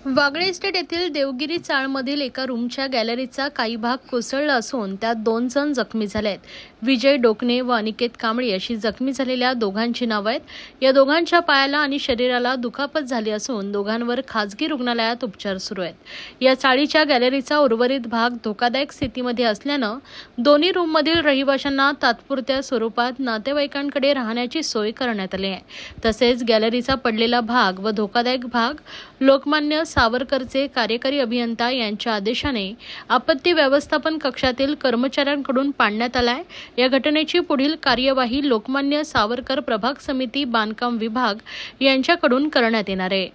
Wagle estate येथील देवगिरी चाळमधील एका रूमच्या गॅलरीचा काही भाग कोसळला असून त्यात 2 जण जखमी झाले आहेत। विजय डोकणे व अनिकेत कांबळे अशी जखमी झालेल्या दोघांची नावे आहेत। या दोघांच्या पायाला आणि शरीराला दुखापत झाली असून दोघांवर खासगी रुग्णालयात उपचार सुरू आहेत। या चाळीच्या गॅलरीचा उर्वरित भाग धोकादायक स्थितीमध्ये असल्याने दोन्ही रूममधील रहिवाशांना तात्पुरत्या स्वरूपात नातेवाईकांकडे राहण्याची सोय करण्यात आली आहे। तसेच गॅलरीचा पडलेला भाग व धोकादायक भाग लोकमान्य सावरकरचे कार्यकारी अभियंता यांच्या आदेशाने आपत्ती व्यवस्थापन कक्षातील कर्मचाऱ्यांकडून पाडण्यात आलाय। या घटनेची पुढील कार्यवाही लोकमान्य सावरकर प्रभाग समिती बांधकाम विभाग यांच्याकडून करण्यात येणार आहे।